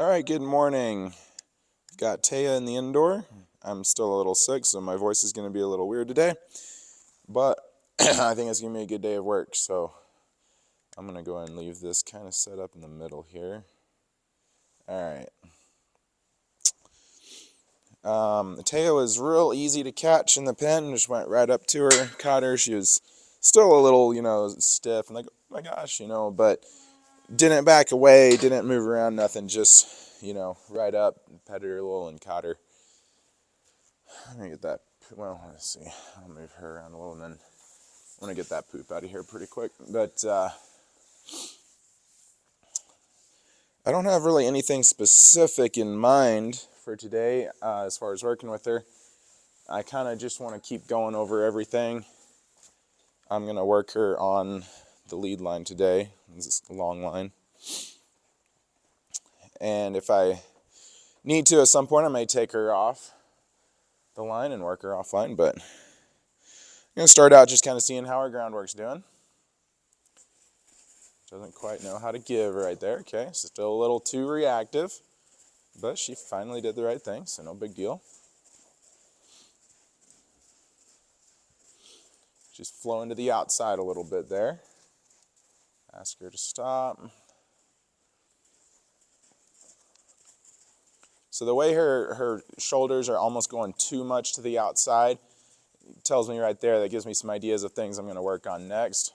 All right, good morning. Got Tehya in the indoor. I'm still a little sick, so my voice is going to be a little weird today. But I think it's going to be a good day of work, so I'm going to go ahead and leave this kind of set up in the middle here. All right. Tehya was real easy to catch in the pen. Just went right up to her, caught her. She was still a little, stiff and like, oh my gosh, but didn't back away, didn't move around, nothing. Just, right up, petted her a little and caught her. Let me get that. Well, let's see. I'll move her around a little, and then I want to get that poop out of here pretty quick. But I don't have really anything specific in mind for today as far as working with her. I kind of just want to keep going over everything. I'm going to work her on the lead line today. This is a long line. And if I need to at some point, I may take her off the line and work her offline, but I'm going to start out just kind of seeing how our groundwork's doing. Doesn't quite know how to give right there. Okay, still a little too reactive, but she finally did the right thing, so no big deal. She's flowing to the outside a little bit there. Ask her to stop. So the way her shoulders are almost going too much to the outside tells me right there, that gives me some ideas of things I'm going to work on next.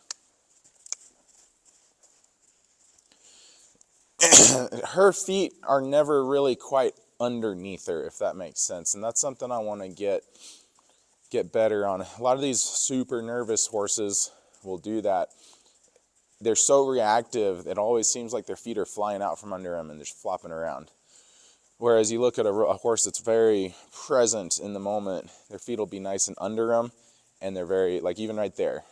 Her feet are never really quite underneath her, if that makes sense, and that's something I want to get better on. A lot of these super nervous horses will do that. They're so reactive, it always seems like their feet are flying out from under them and just flopping around. Whereas you look at a horse that's very present in the moment, their feet will be nice and under them, and they're very, like even right there.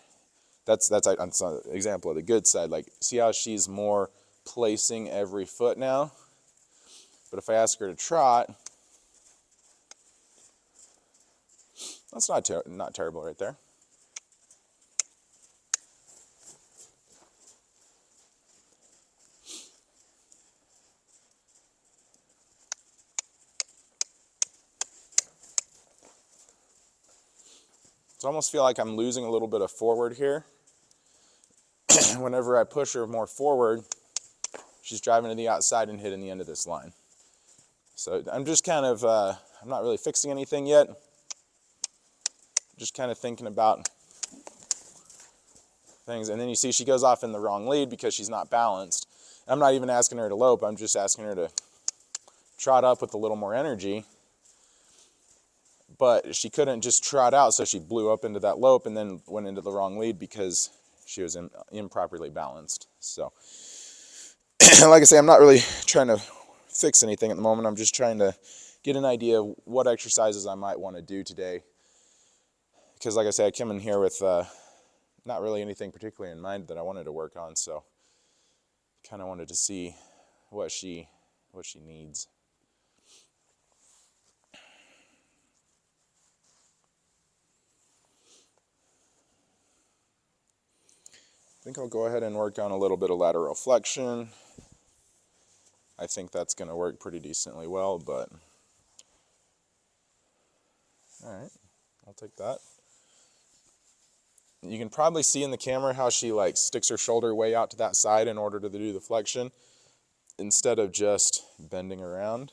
That's an example of the good side. Like, see how she's more placing every foot now? But if I ask her to trot, that's not terrible right there. So I almost feel like I'm losing a little bit of forward here. Whenever I push her more forward, she's driving to the outside and hitting the end of this line. So I'm just kind of, I'm not really fixing anything yet. Just kind of thinking about things. And then you see she goes off in the wrong lead because she's not balanced. I'm not even asking her to lope. I'm just asking her to trot up with a little more energy. But she couldn't just trot out, so she blew up into that lope and then went into the wrong lead because she was improperly balanced. So, like I say, I'm not really trying to fix anything at the moment. I'm just trying to get an idea of what exercises I might want to do today. Because like I say, I came in here with not really anything particularly in mind that I wanted to work on, so kind of wanted to see what she needs. I think I'll go ahead and work on a little bit of lateral flexion. I think that's going to work pretty decently well, but all right, I'll take that. You can probably see in the camera how she like sticks her shoulder way out to that side in order to do the flexion instead of just bending around,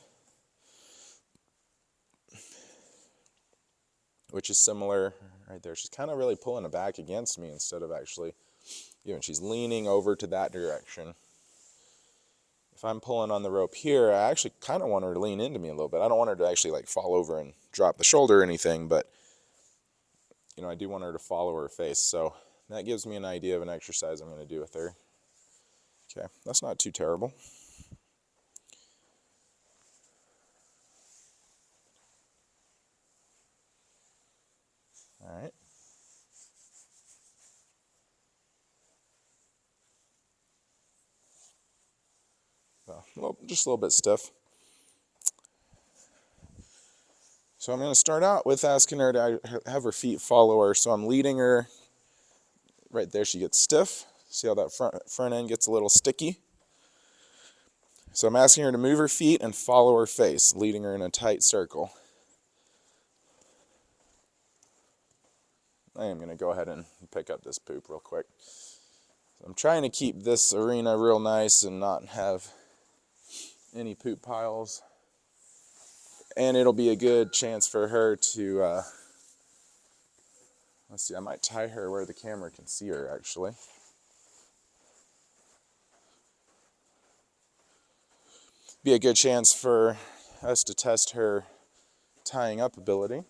which is similar right there. She's kind of really pulling it back against me instead of actually, she's leaning over to that direction. If I'm pulling on the rope here, I actually kind of want her to lean into me a little bit. I don't want her to actually like fall over and drop the shoulder or anything, but I do want her to follow her face. So that gives me an idea of an exercise I'm going to do with her. Okay, that's not too terrible. All right. Well, just a little bit stiff. So I'm going to start out with asking her to have her feet follow her. So I'm leading her right there. She gets stiff. See how that front end gets a little sticky? So I'm asking her to move her feet and follow her face, leading her in a tight circle. I am going to go ahead and pick up this poop real quick. So I'm trying to keep this arena real nice and not have any poop piles. And it'll be a good chance for her to, let's see, I might tie her where the camera can see her actually. Be a good chance for us to test her tying up ability.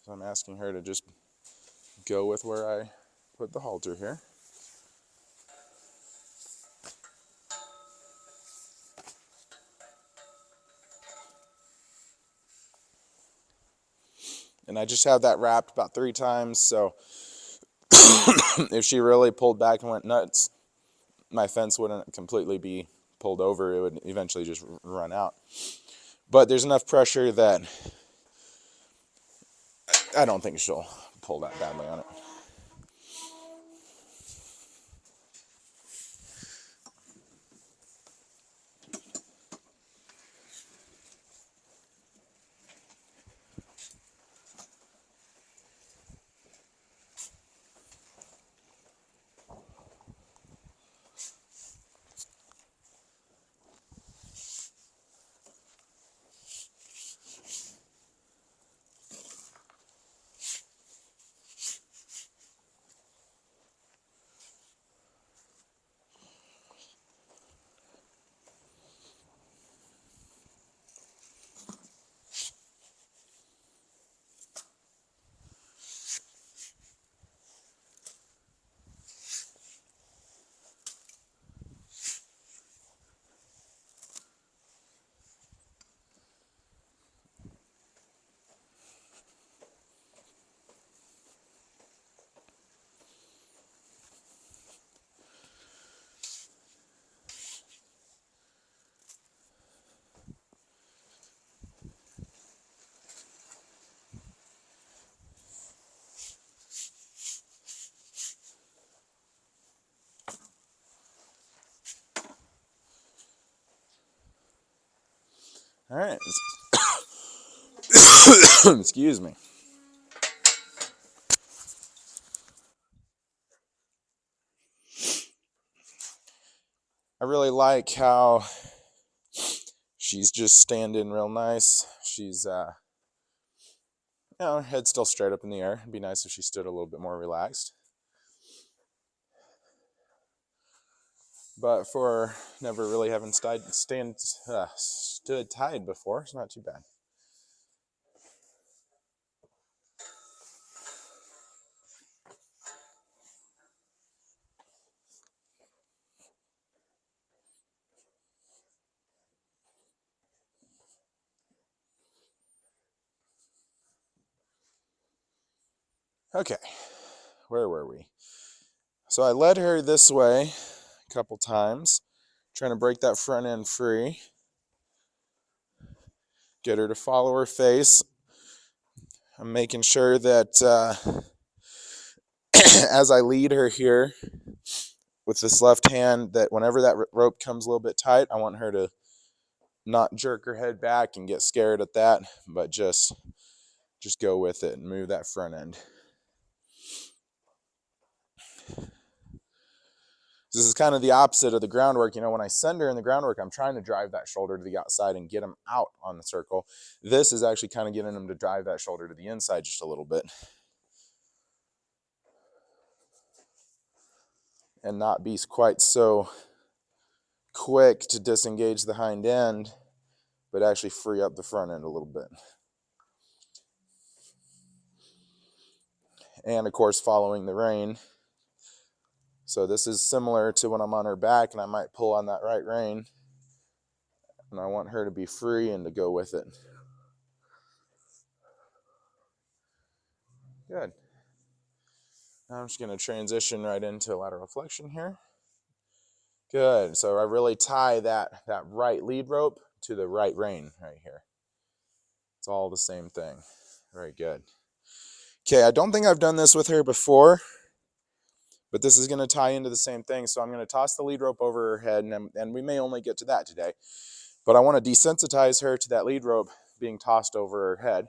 So I'm asking her to just go with where I put the halter here. And I just have that wrapped about 3 times, so if she really pulled back and went nuts, my fence wouldn't completely be pulled over. It would eventually just run out. But there's enough pressure that I don't think she'll pull that badly on it. All right. Excuse me. I really like how she's just standing real nice. She's, her head's still straight up in the air. It'd be nice if she stood a little bit more relaxed. But for never really having stood tied before, it's not too bad. Okay, where were we? So I led her this way a couple times, trying to break that front end free. Get her to follow her face. I'm making sure that as I lead her here with this left hand, that whenever that rope comes a little bit tight, I want her to not jerk her head back and get scared at that, but just go with it and move that front end. This is kind of the opposite of the groundwork. When I send her in the groundwork, I'm trying to drive that shoulder to the outside and get them out on the circle. This is actually kind of getting them to drive that shoulder to the inside just a little bit. And not be quite so quick to disengage the hind end, but actually free up the front end a little bit. And of course, following the rein. So this is similar to when I'm on her back and I might pull on that right rein. And I want her to be free and to go with it. Good. Now I'm just going to transition right into lateral flexion here. Good. So I really tie that right lead rope to the right rein right here. It's all the same thing. Very good. Okay, I don't think I've done this with her before, But this is going to tie into the same thing. So I'm going to toss the lead rope over her head, and we may only get to that today. But I want to desensitize her to that lead rope being tossed over her head.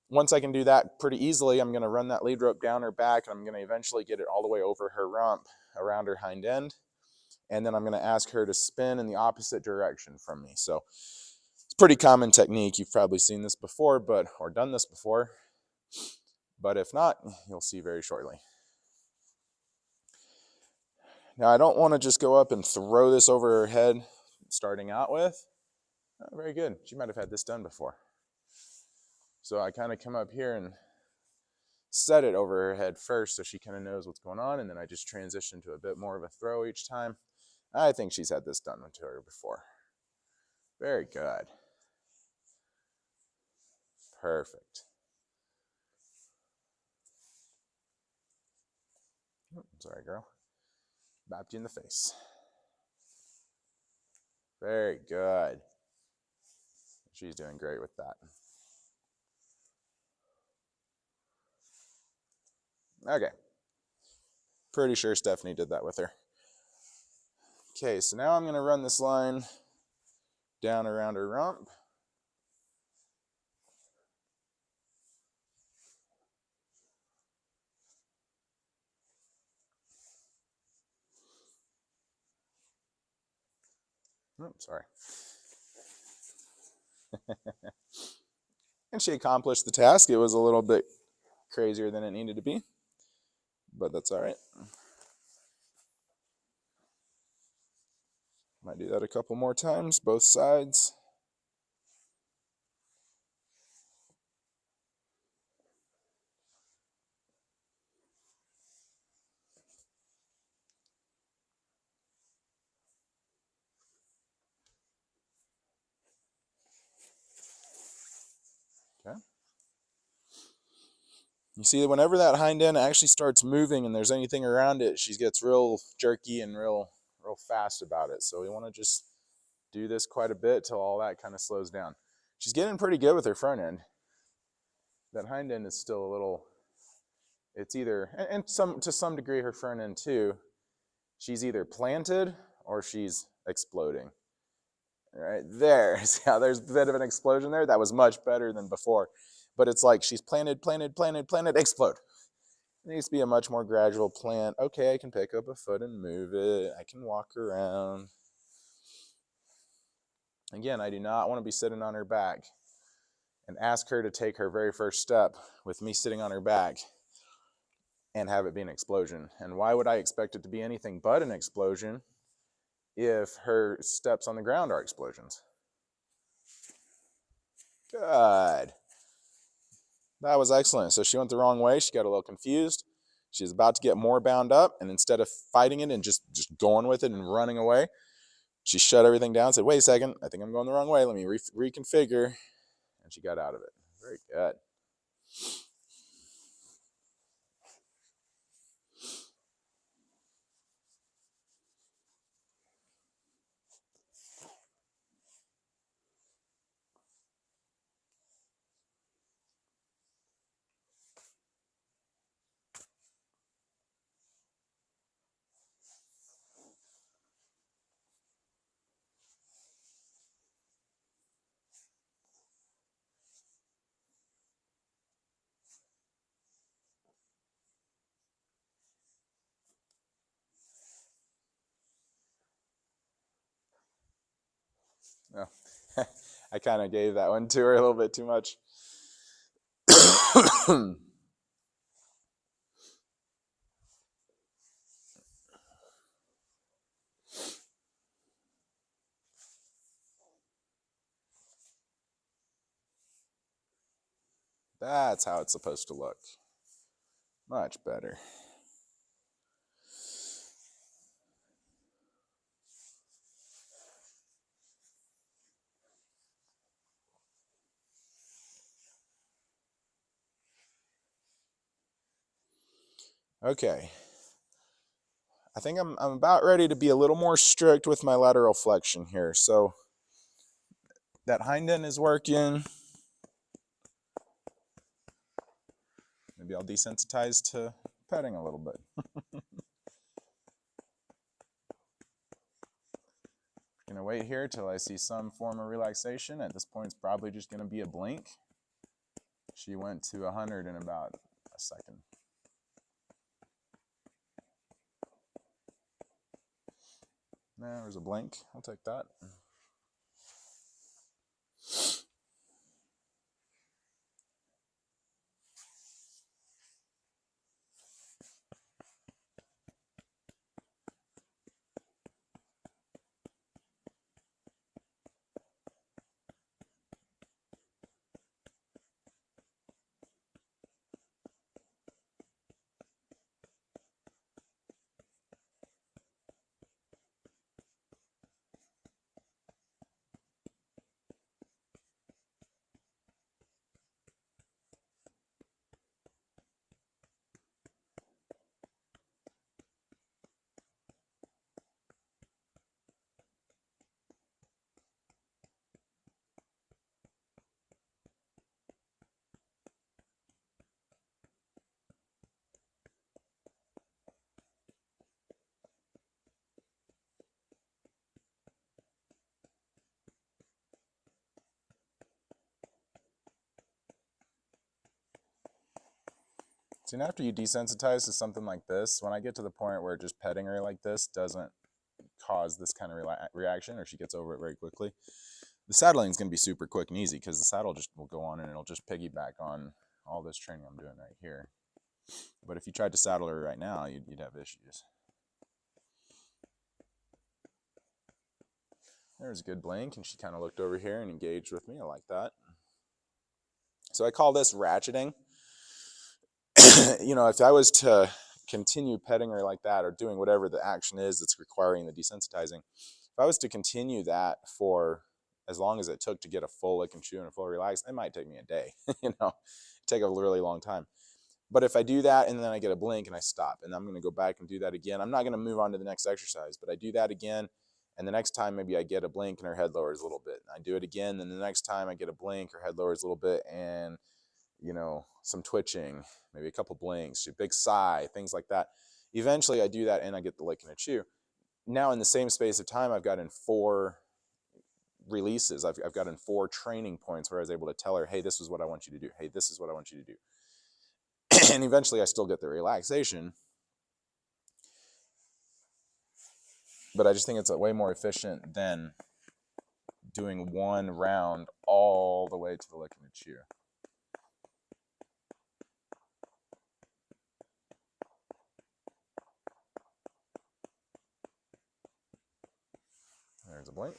Once I can do that pretty easily, I'm going to run that lead rope down her back, and I'm going to eventually get it all the way over her rump, around her hind end. And then I'm going to ask her to spin in the opposite direction from me. So it's a pretty common technique. You've probably seen this before, or done this before. But if not, you'll see very shortly. Now, I don't want to just go up and throw this over her head, starting out with. Oh, very good. She might have had this done before. So I kind of come up here and set it over her head first so she kind of knows what's going on, and then I just transition to a bit more of a throw each time. I think she's had this done to her before. Very good. Perfect. Oh, sorry, girl. Bopped you in the face. Very good. She's doing great with that. Okay. Pretty sure Stephanie did that with her. Okay, so now I'm going to run this line down around her rump. Oh, sorry. And she accomplished the task. It was a little bit crazier than it needed to be, but that's all right. Might do that a couple more times, both sides. Okay. You see, whenever that hind end actually starts moving and there's anything around it, she gets real jerky and real fast about it. So we want to just do this quite a bit till all that kind of slows down. She's getting pretty good with her front end. That hind end is still a little, it's either, and to some degree her front end too, she's either planted or she's exploding. Right there. See how there's a bit of an explosion there? That was much better than before. But it's like she's planted, explode. It needs to be a much more gradual plant. Okay, I can pick up a foot and move it. I can walk around. Again, I do not want to be sitting on her back and ask her to take her very first step with me sitting on her back and have it be an explosion. And why would I expect it to be anything but an explosion if her steps on the ground are explosions? Good. That was excellent. So she went the wrong way. She got a little confused. She was about to get more bound up, and instead of fighting it and just going with it and running away, she shut everything down, said, wait a second, I think I'm going the wrong way. Let me reconfigure. And she got out of it. Very good. Oh. I kind of gave that one to her a little bit too much. That's how it's supposed to look. Much better. Okay. I think I'm about ready to be a little more strict with my lateral flexion here. So that hind end is working. Maybe I'll desensitize to petting a little bit. wait here till I see some form of relaxation. At this point, it's probably just going to be a blink. She went to 100 in about a second. There's a blink. I'll take that. See, and after you desensitize to something like this, when I get to the point where just petting her like this doesn't cause this kind of reaction, or she gets over it very quickly, the saddling is going to be super quick and easy because the saddle just will go on and it'll just piggyback on all this training I'm doing right here. But if you tried to saddle her right now, you'd have issues. There's a good blink, and she kind of looked over here and engaged with me. I like that. So I call this ratcheting. You know, if I was to continue petting her like that or doing whatever the action is that's requiring the desensitizing, if I was to continue that for as long as it took to get a full lick and chew and a full relax, it might take me a day. You know, take a really long time. But if I do that and then I get a blink and I stop and I'm going to go back and do that again, I'm not going to move on to the next exercise, but I do that again. And the next time maybe I get a blink and her head lowers a little bit. I do it again. And the next time I get a blink, her head lowers a little bit, and, you know, some twitching, maybe a couple blinks, a big sigh, things like that. Eventually I do that and I get the lick and a chew. Now in the same space of time, I've gotten 4 releases. I've gotten 4 training points where I was able to tell her, hey, this is what I want you to do. Hey, this is what I want you to do. And eventually I still get the relaxation. But I just think it's way more efficient than doing one round all the way to the lick and the chew. There's a blink.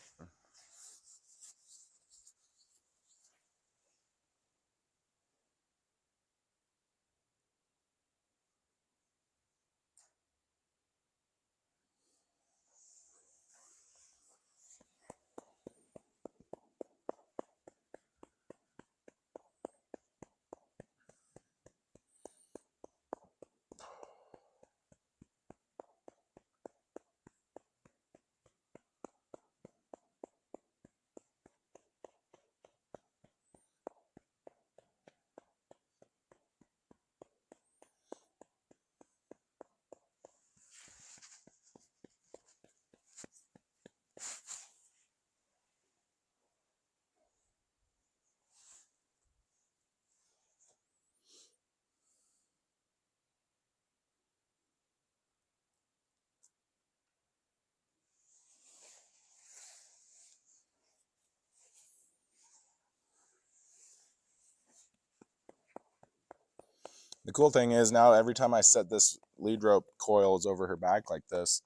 The cool thing is now every time I set this lead rope coils over her back like this,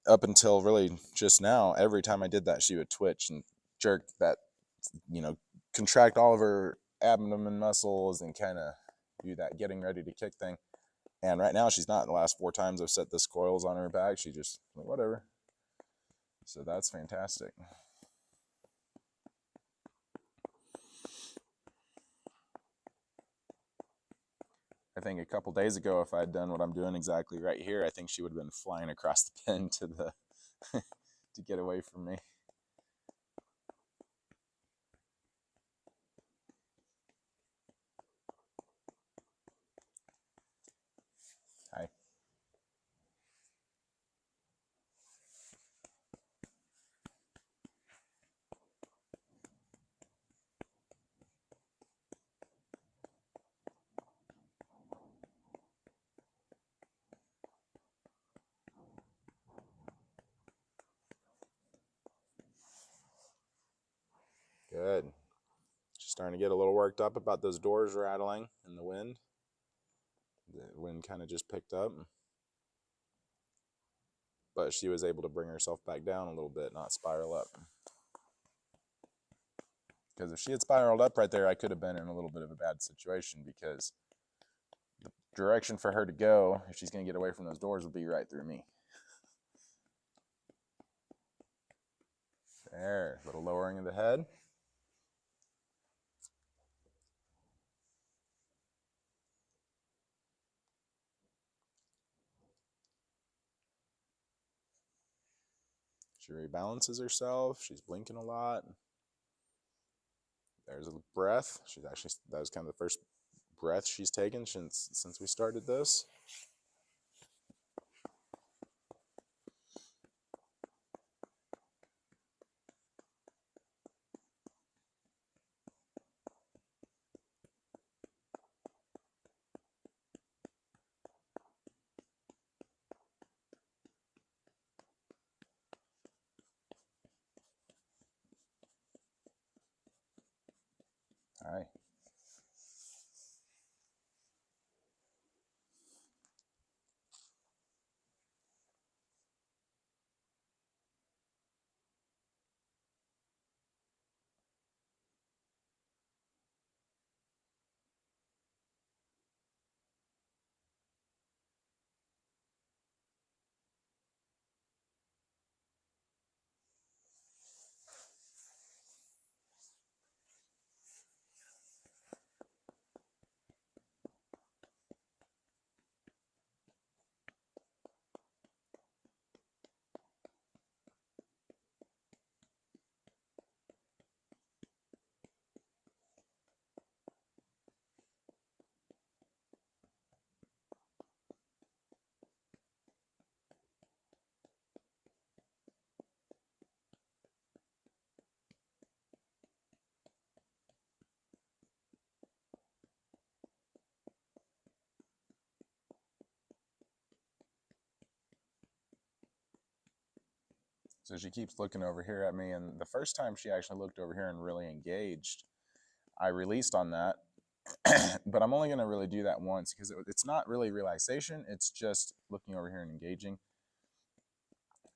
up until really just now, every time I did that, she would twitch and jerk that, you know, contract all of her abdomen muscles and kind of do that getting ready to kick thing. And right now she's not. The last 4 times I've set this coils on her back, she just, like, whatever. So that's fantastic. I think a couple days ago, if I had done what I'm doing exactly right here, I think she would have been flying across the pen to the to get away from me. Hi. Good. She's starting to get a little worked up about those doors rattling in the wind. The wind kind of just picked up. But she was able to bring herself back down a little bit, not spiral up. Because if she had spiraled up right there, I could have been in a little bit of a bad situation, because the direction for her to go, if she's going to get away from those doors, would be right through me. There, little lowering of the head. She rebalances herself. She's blinking a lot. There's a breath. That was kind of the first breath she's taken since we started this. All right. So she keeps looking over here at me, and the first time she actually looked over here and really engaged, I released on that. But I'm only going to really do that once, because it's not really relaxation, it's just looking over here and engaging.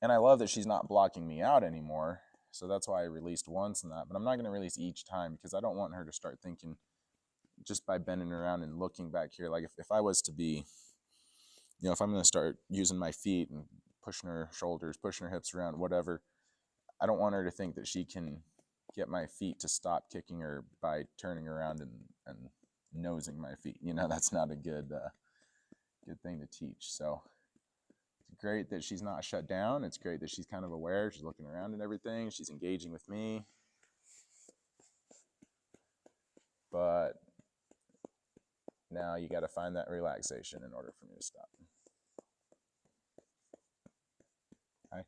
And I love that she's not blocking me out anymore, so that's why I released once in that. But I'm not going to release each time, because I don't want her to start thinking, just by bending around and looking back here, like if I was to be, if I'm going to start using my feet and pushing her shoulders, pushing her hips around, whatever, I don't want her to think that she can get my feet to stop kicking her by turning around and nosing my feet. That's not a good thing to teach. So it's great that she's not shut down. It's great that she's kind of aware. She's looking around and everything. She's engaging with me. But now you got to find that relaxation in order for me to stop. Okay.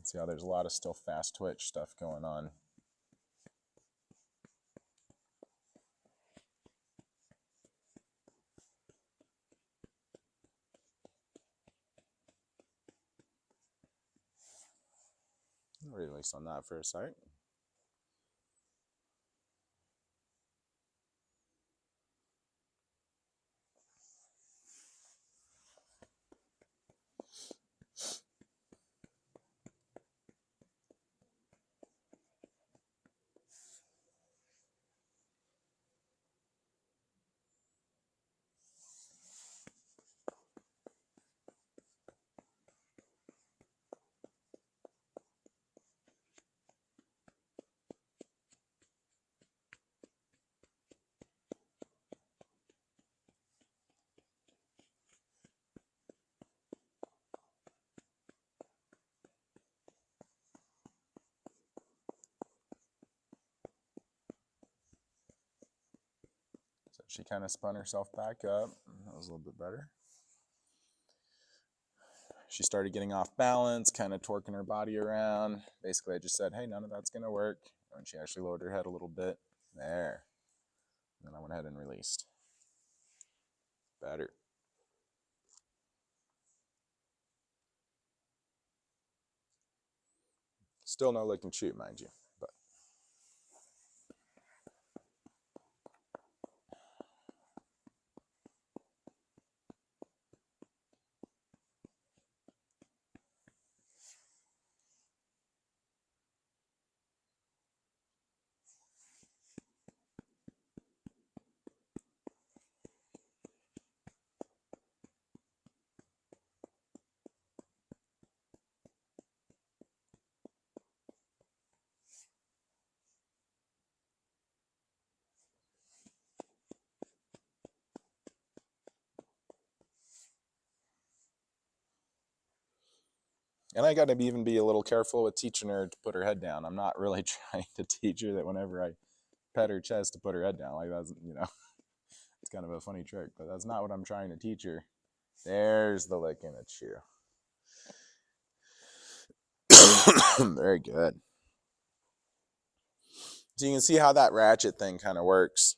See how there's a lot of still fast twitch stuff going on. Release on that for a sec. So she kind of spun herself back up. That was a little bit better. She started getting off balance, kind of torquing her body around. Basically, I just said, hey, none of that's going to work. And she actually lowered her head a little bit. There. And then I went ahead and released. Better. Still no lick and chew, mind you. But and I got to even be a little careful with teaching her to put her head down. I'm not really trying to teach her that whenever I pet her chest to put her head down. Like that's, it's kind of a funny trick, but that's not what I'm trying to teach her. There's the lick and a chew. Very good. So you can see how that ratchet thing kind of works.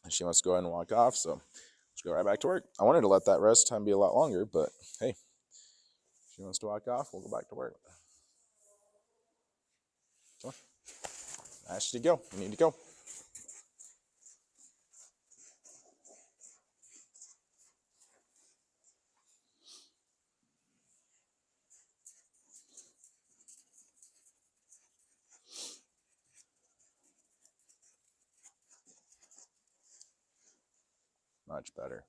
She wants to go ahead and walk off, so let's go right back to work. I wanted to let that rest time be a lot longer, but hey, she wants to walk off, we'll go back to work. Come on. Ash, you go. You need to go. Much better.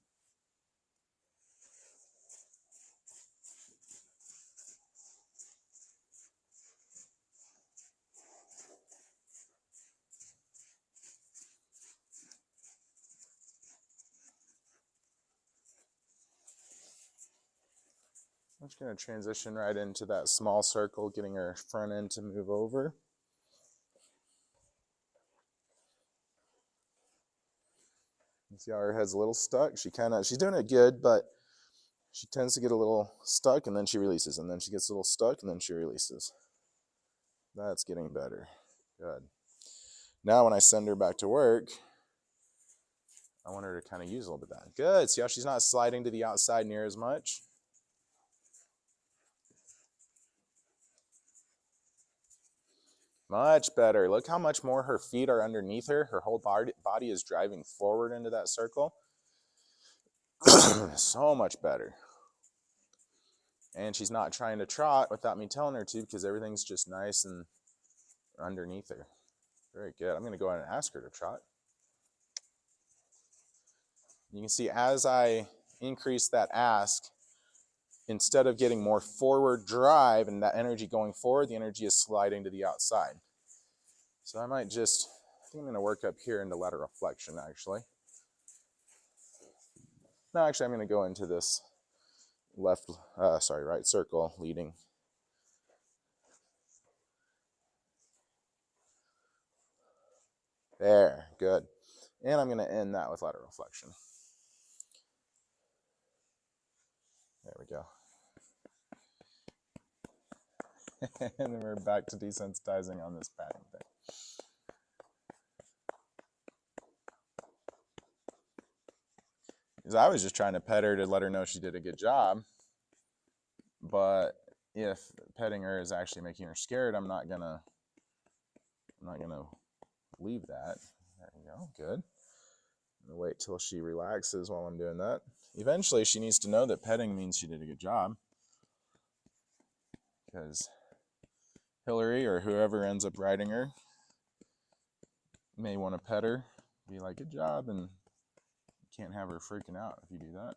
I'm just going to transition right into that small circle, getting her front end to move over. You see how her head's a little stuck? She's doing it good, but she tends to get a little stuck and then she releases, and then she gets a little stuck and then she releases. That's getting better. Good. Now when I send her back to work, I want her to kind of use a little bit of that. Good. See how she's not sliding to the outside near as much? Much better. Look how much more her feet are underneath her. Her whole body is driving forward into that circle. So much better. And she's not trying to trot without me telling her to, because everything's just nice and underneath her. Very good. I'm going to go ahead and ask her to trot. You can see as I increase that ask, instead of getting more forward drive and that energy going forward, the energy is sliding to the outside. So I think I'm going to work up here into lateral flexion, actually. No, actually, I'm going to go into this right circle leading. There, good. And I'm going to end that with lateral flexion. There we go. And then we're back to desensitizing on this patting thing. Because I was just trying to pet her to let her know she did a good job. But if petting her is actually making her scared, I'm not gonna leave that. There you go, good. I'm gonna wait till she relaxes while I'm doing that. Eventually she needs to know that petting means she did a good job. Because Hillary or whoever ends up riding her may want to pet her, be like, good job, and you can't have her freaking out if you do that.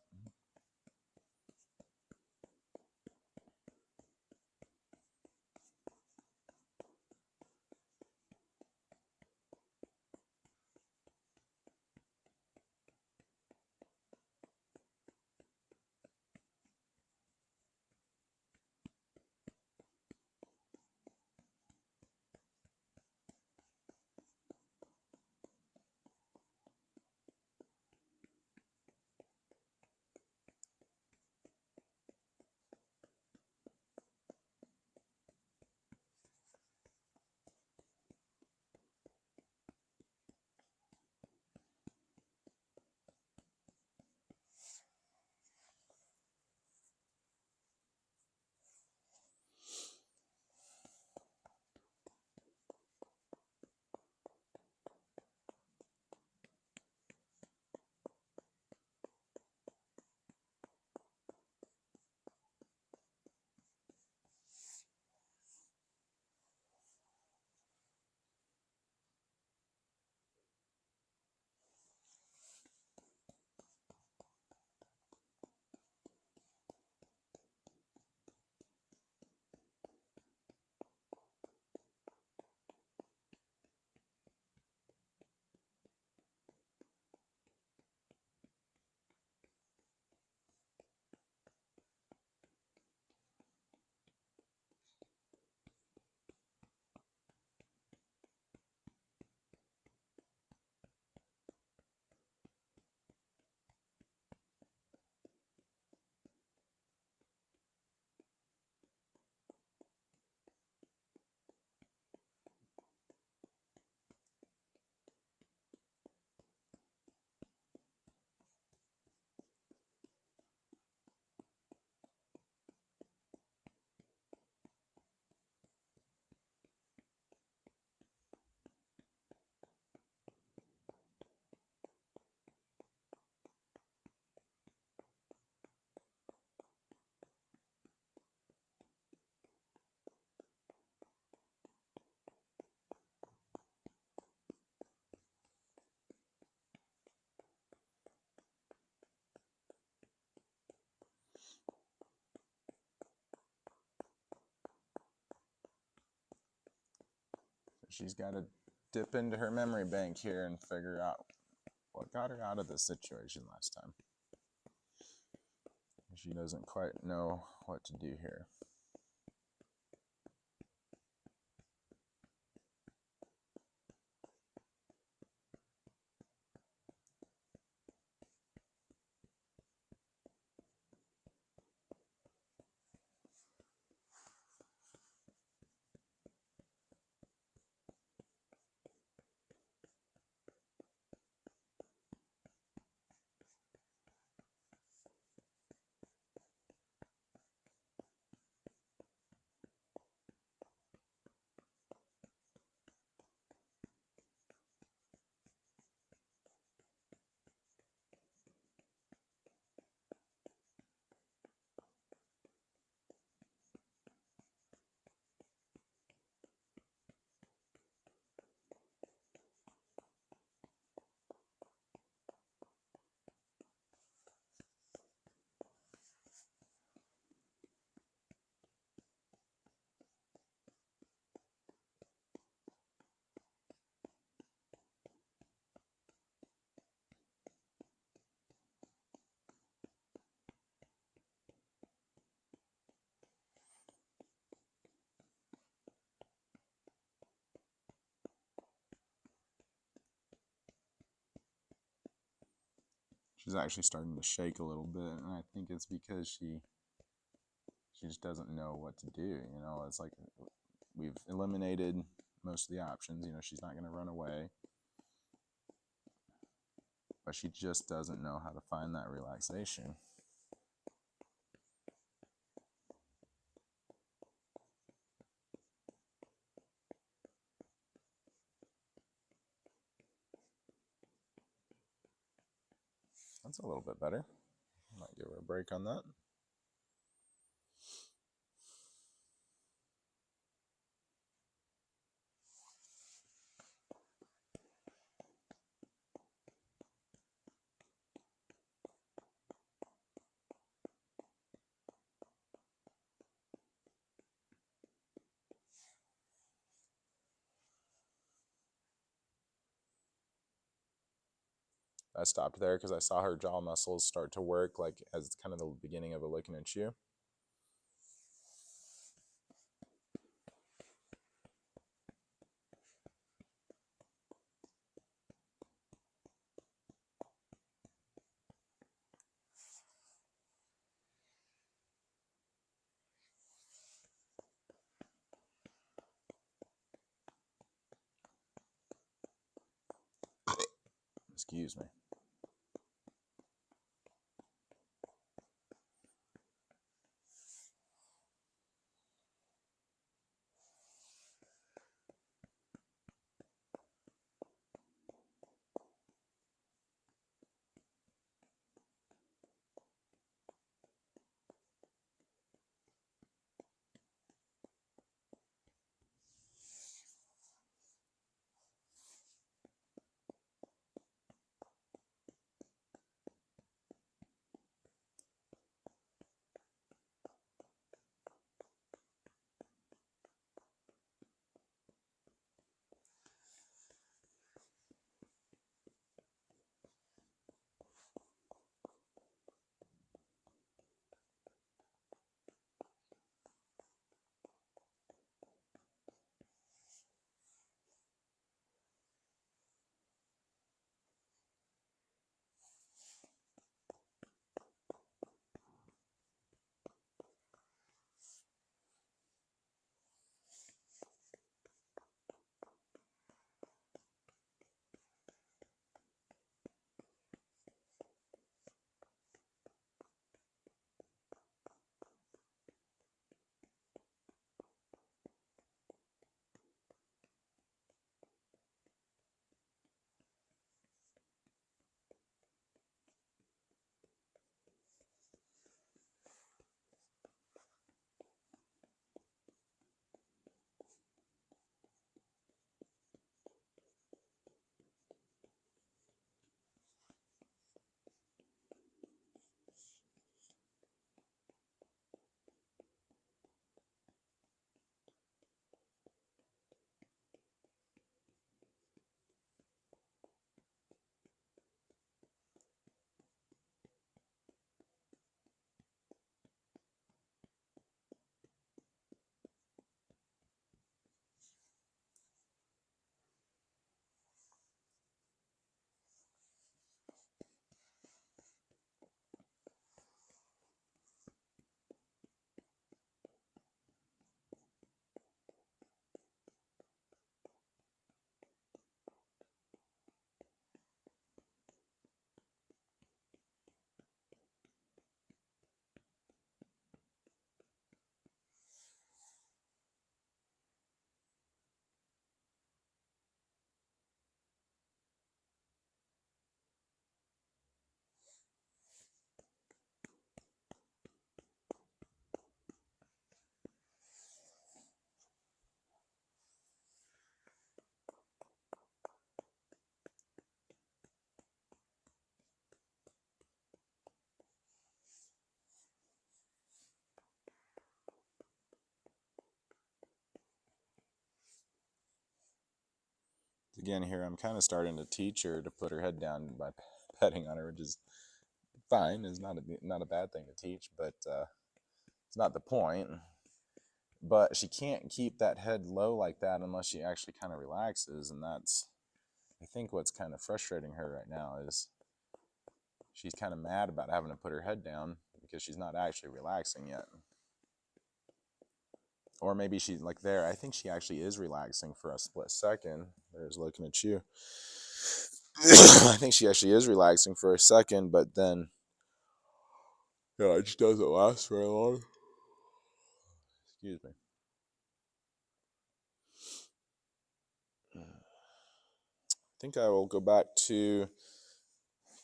she's got to dip into her memory bank here and figure out what got her out of this situation last time. She doesn't quite know what to do here. She's actually starting to shake a little bit, and I think it's because she just doesn't know what to do. You know, it's like we've eliminated most of the options. You know, she's not going to run away, but she just doesn't know how to find that relaxation. That's a little bit better. Might give her a break on that. I stopped there because I saw her jaw muscles start to work, like as kind of the beginning of a looking at you. Excuse me. again here, I'm kind of starting to teach her to put her head down by petting on her, which is fine. It's not a bad thing to teach, but it's not the point. But she can't keep that head low like that unless she actually kind of relaxes, and that's, I think, what's kind of frustrating her right now is she's kind of mad about having to put her head down because she's not actually relaxing yet. Or maybe she's like there. I think she actually is relaxing for a split second. There's looking at you. I think she actually is relaxing for a second, but then it just doesn't last very long. Excuse me. I think I will go back to,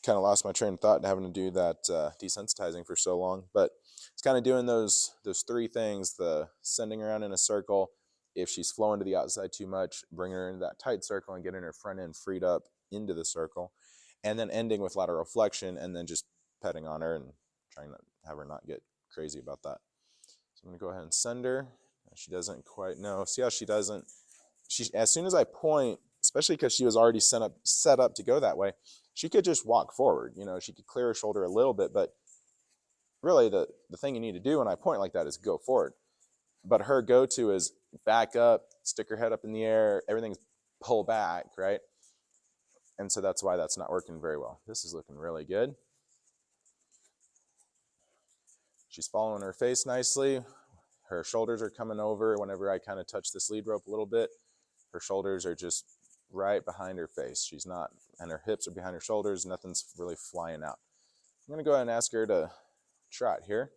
kind of lost my train of thought having to do that desensitizing for so long, but it's kind of doing those three things: the sending around in a circle, if she's flowing to the outside too much, bringing her into that tight circle and getting her front end freed up into the circle, and then ending with lateral flexion and then just petting on her and trying to have her not get crazy about that. So I'm going to go ahead and send her. She doesn't quite know. See how she doesn't, as soon as I point, especially because she was already set up to go that way, she could just walk forward. She could clear her shoulder a little bit, but really the thing you need to do when I point like that is go forward. But her go-to is back up, stick her head up in the air, everything's pull back, right? And so that's why that's not working very well. This is looking really good. She's following her face nicely. Her shoulders are coming over whenever I kind of touch this lead rope a little bit. Her shoulders are just right behind her face. She's not, and her hips are behind her shoulders. Nothing's really flying out. I'm going to go ahead and ask her to trot here.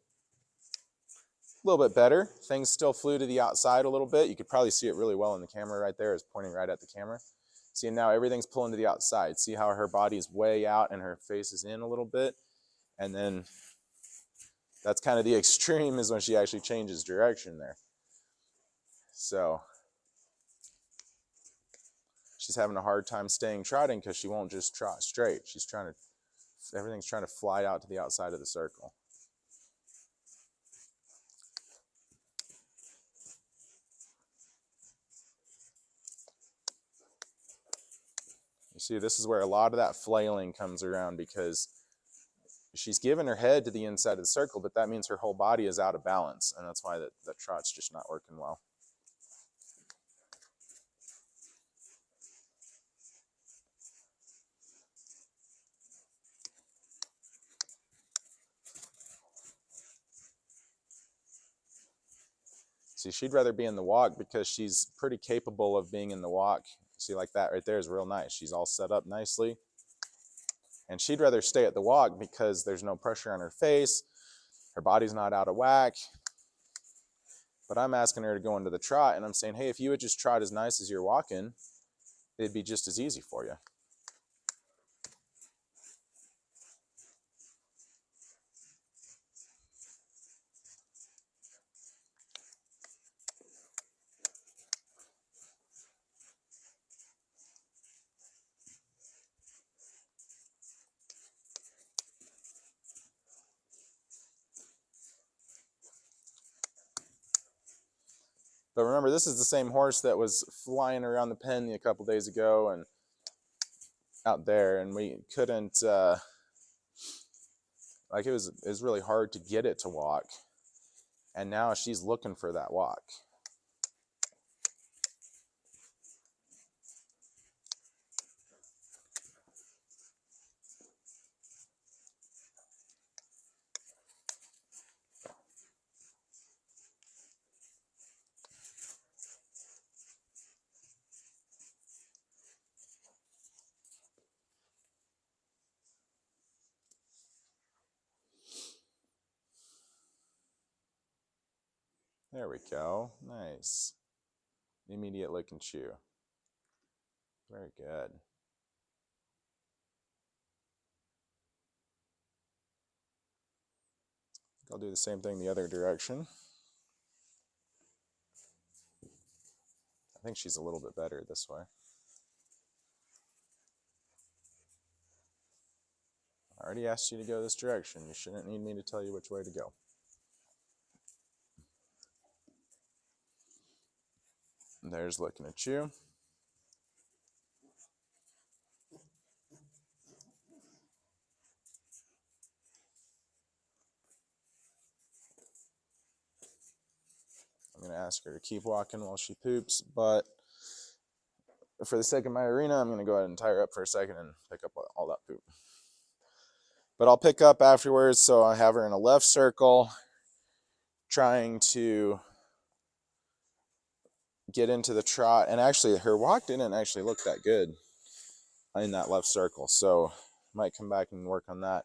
A little bit better. Things still flew to the outside a little bit. You could probably see it really well in the camera right there. It's pointing right at the camera. See, now everything's pulling to the outside. See how her body is way out and her face is in a little bit? And then that's kind of the extreme is when she actually changes direction there. So she's having a hard time staying trotting because she won't just trot straight. Everything's trying to fly out to the outside of the circle. You see, this is where a lot of that flailing comes around because she's given her head to the inside of the circle, but that means her whole body is out of balance, and that's why that trot's just not working well. See, she'd rather be in the walk because she's pretty capable of being in the walk. See, like that right there is real nice. She's all set up nicely. And she'd rather stay at the walk because there's no pressure on her face. Her body's not out of whack. But I'm asking her to go into the trot, and I'm saying, hey, if you would just trot as nice as you're walking, it'd be just as easy for you. But remember, this is the same horse that was flying around the pen a couple days ago and out there, and we couldn't, it was really hard to get it to walk. And now she's looking for that walk. There we go. Nice. Immediate lick and chew. Very good. I'll do the same thing the other direction. I think she's a little bit better this way. I already asked you to go this direction. You shouldn't need me to tell you which way to go. There's looking at you. gonna ask her to keep walking while she poops, but for the sake of my arena, I'm gonna go ahead and tie her up for a second and pick up all that poop. But I'll pick up afterwards, so I have her in a left circle, trying to get into the trot. And actually, her walk didn't actually look that good in that left circle, so might come back and work on that.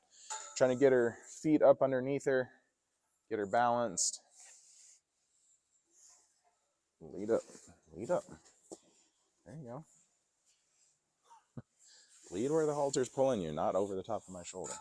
Trying to get her feet up underneath her, get her balanced. Lead up, lead up. There you go. Lead where the halter's pulling you, not over the top of my shoulder.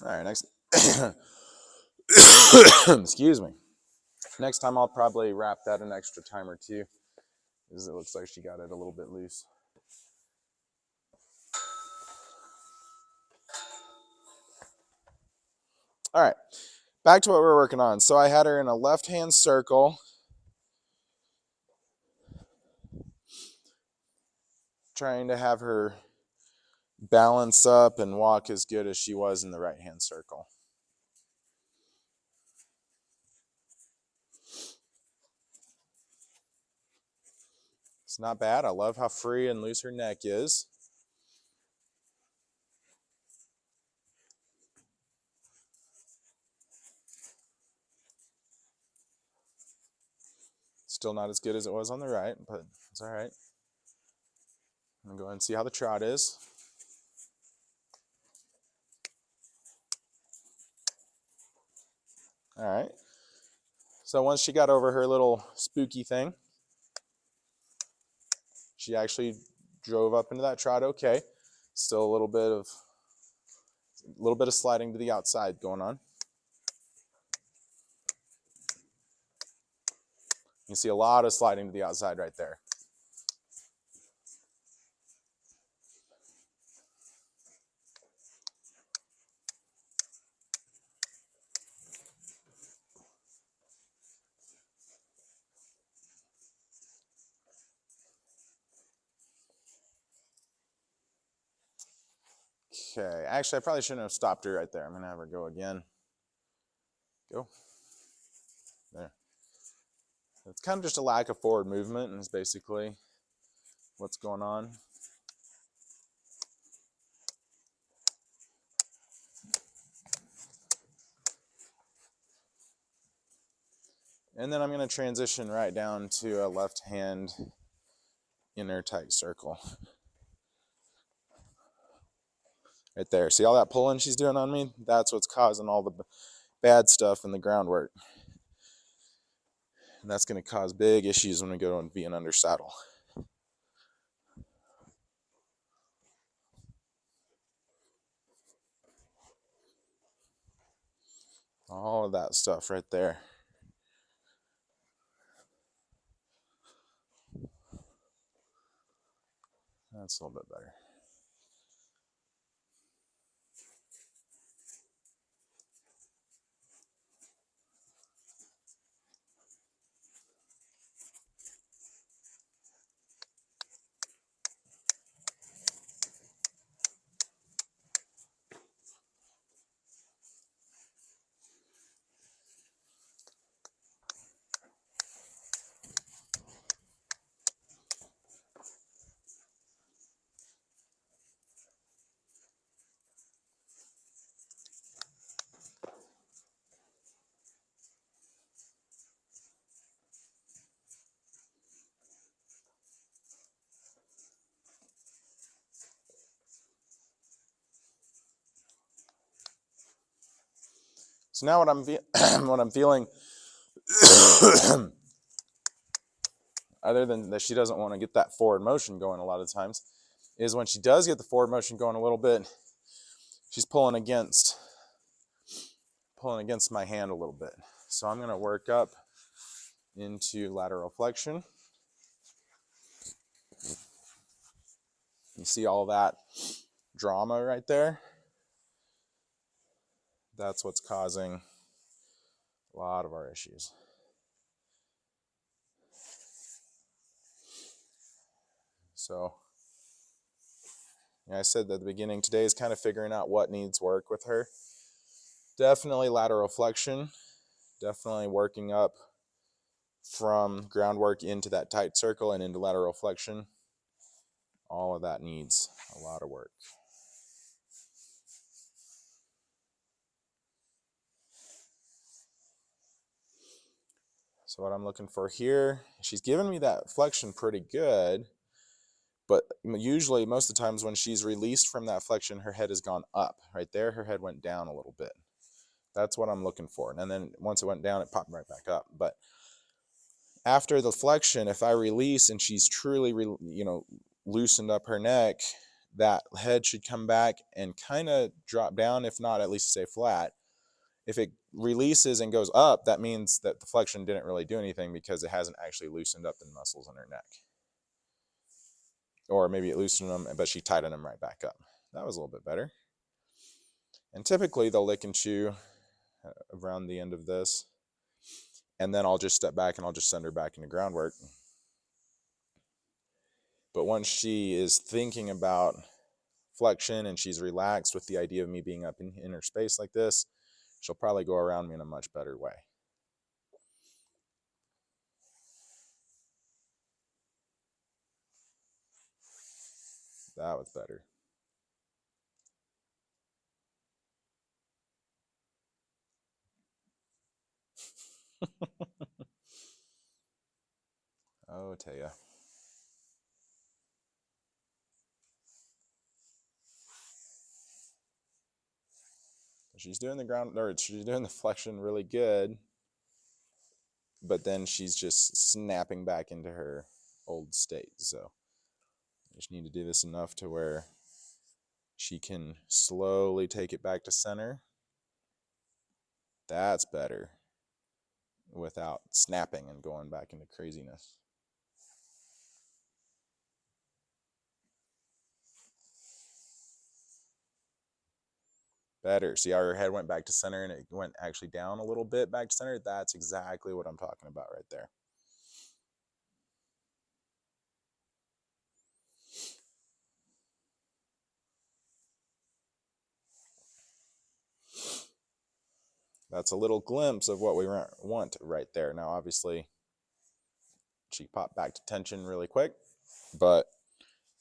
All right, next. Excuse me. Next time I'll probably wrap that an extra time or two, because it looks like she got it a little bit loose. All right, back to what we're working on. So I had her in a left-hand circle, trying to have her balance up and walk as good as she was in the right-hand circle. It's not bad. I love how free and loose her neck is. Still not as good as it was on the right, but it's all right. I'm going to go ahead and see how the trot is. All right. So once she got over her little spooky thing, she actually drove up into that trot okay. Still a little bit of sliding to the outside going on. You see a lot of sliding to the outside right there. Okay, actually I probably shouldn't have stopped her right there. I'm gonna have her go again. Go. There. It's kind of just a lack of forward movement, and is basically what's going on. And then I'm going to transition right down to a left hand inner tight circle. Right there. See all that pulling she's doing on me? That's what's causing all the bad stuff in the groundwork. And that's going to cause big issues when we go and be an under saddle. All of that stuff right there. That's a little bit better. So now what I'm feeling, other than that she doesn't want to get that forward motion going a lot of times, is when she does get the forward motion going a little bit, she's pulling against my hand a little bit. So I'm going to work up into lateral flexion. You see all that drama right there? That's what's causing a lot of our issues. So, I said at the beginning, today is kind of figuring out what needs work with her. Definitely lateral flexion. Definitely working up from groundwork into that tight circle and into lateral flexion. All of that needs a lot of work. So what I'm looking for here, she's giving me that flexion pretty good, but usually most of the times when she's released from that flexion, her head has gone up. Right there, her head went down a little bit. That's what I'm looking for. And then once it went down, it popped right back up. But after the flexion, if I release and she's truly, loosened up her neck, that head should come back and kind of drop down, if not at least stay flat. If it releases and goes up, that means that the flexion didn't really do anything because it hasn't actually loosened up the muscles in her neck. Or maybe it loosened them, but she tightened them right back up. That was a little bit better. And typically they'll lick and chew around the end of this. And then I'll just step back and I'll just send her back into groundwork. But once she is thinking about flexion and she's relaxed with the idea of me being up in inner space like this, she'll probably go around me in a much better way. That was better. Oh, Tehya. She's doing the flexion really good, but then she's just snapping back into her old state. So I just need to do this enough to where she can slowly take it back to center. That's better, without snapping and going back into craziness. Better. See how her head went back to center and it went actually down a little bit back to center? That's exactly what I'm talking about right there. That's a little glimpse of what we want right there. Now, obviously, she popped back to tension really quick, but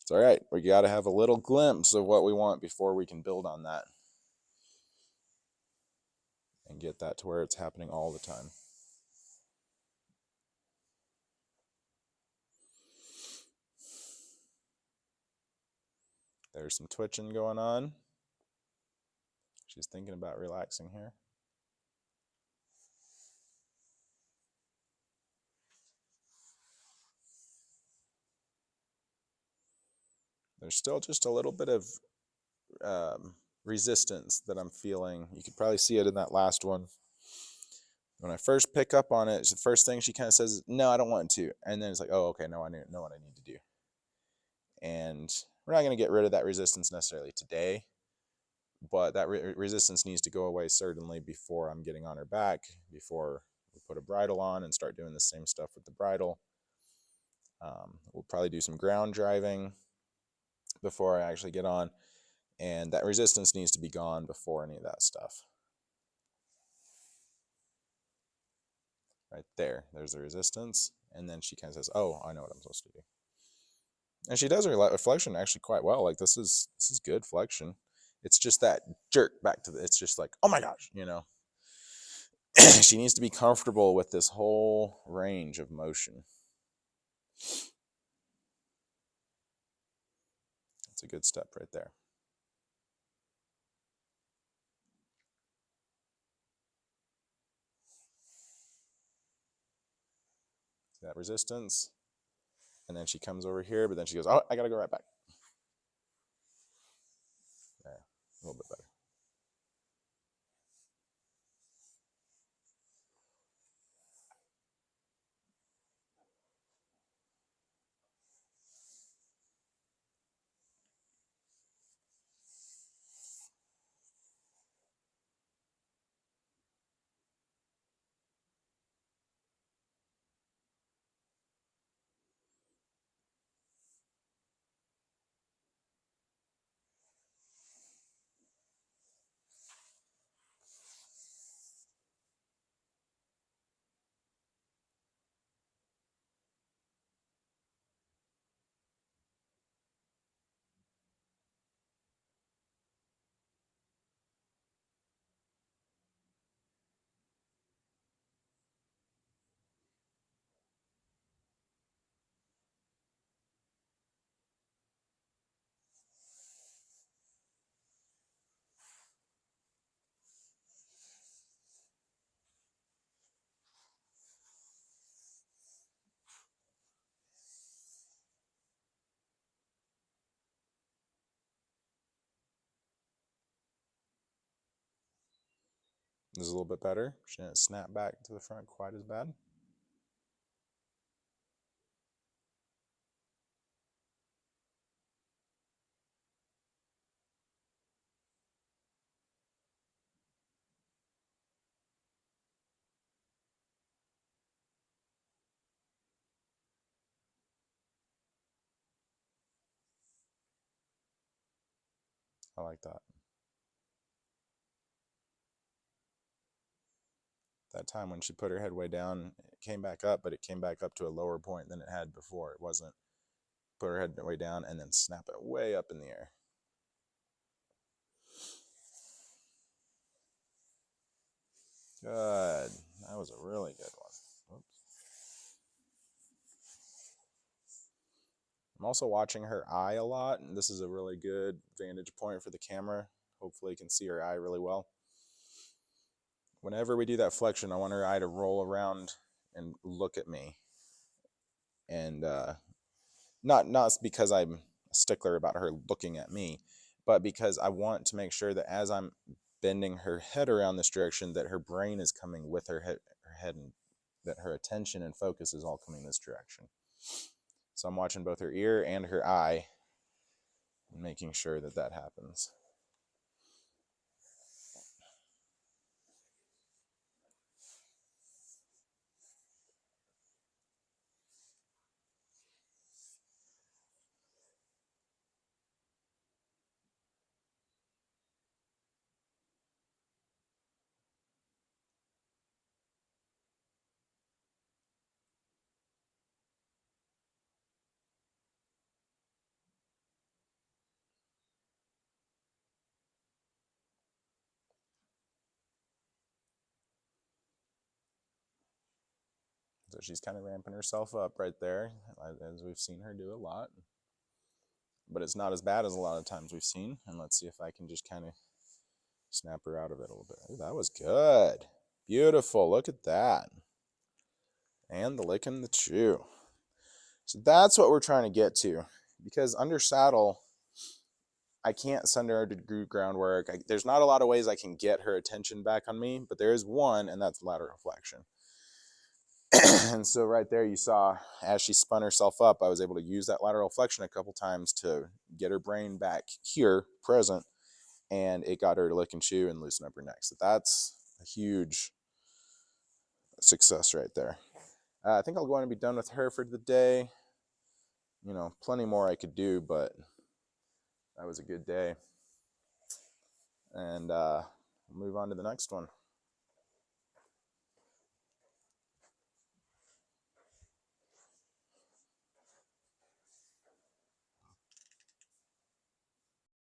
it's all right. We got to have a little glimpse of what we want before we can build on that and get that to where it's happening all the time. There's some twitching going on. She's thinking about relaxing here. There's still just a little bit of resistance that I'm feeling. You could probably see it in that last one. When I first pick up on it, the first thing she kind of says, "No, I don't want to." And then it's like, "Oh, okay, no, I know what I need to do." And we're not going to get rid of that resistance necessarily today, but that resistance needs to go away certainly before I'm getting on her back, before we put a bridle on and start doing the same stuff with the bridle. We'll probably do some ground driving before I actually get on, and that resistance needs to be gone before any of that stuff. Right there's the resistance, and then she kind of says, "Oh, I know what I'm supposed to do." And she does her flexion actually quite well. Like this is good flexion. It's just that jerk back to it's just like, oh my gosh, she needs to be comfortable with this whole range of motion. That's a good step right there. See that resistance? And then she comes over here, but then she goes, "Oh, I gotta go right back." There, a little bit better. This is a little bit better. She didn't snap back to the front quite as bad. I like that. That time when she put her head way down, it came back up, but it came back up to a lower point than it had before. It wasn't put her head way down and then snap it way up in the air. Good. That was a really good one. Oops. I'm also watching her eye a lot, and this is a really good vantage point for the camera. Hopefully you can see her eye really well. Whenever we do that flexion, I want her eye to roll around and look at me. And not because I'm a stickler about her looking at me, but because I want to make sure that as I'm bending her head around this direction, that her brain is coming with her head, and that her attention and focus is all coming this direction. So I'm watching both her ear and her eye, and making sure that that happens. So she's kind of ramping herself up right there, as we've seen her do a lot. but it's not as bad as a lot of times we've seen. And let's see if I can just kind of snap her out of it a little bit. Ooh, that was good. Beautiful. Look at that. And the lick and the chew. So that's what we're trying to get to. Because under saddle, I can't send her to do groundwork. There's not a lot of ways I can get her attention back on me, but there is one, and that's lateral flexion. And so right there you saw, as she spun herself up, I was able to use that lateral flexion a couple times to get her brain back here, present, and it got her to lick and chew and loosen up her neck. So that's a huge success right there. I think I'll go on and be done with her for the day. You know, plenty more I could do, but that was a good day. And move on to the next one.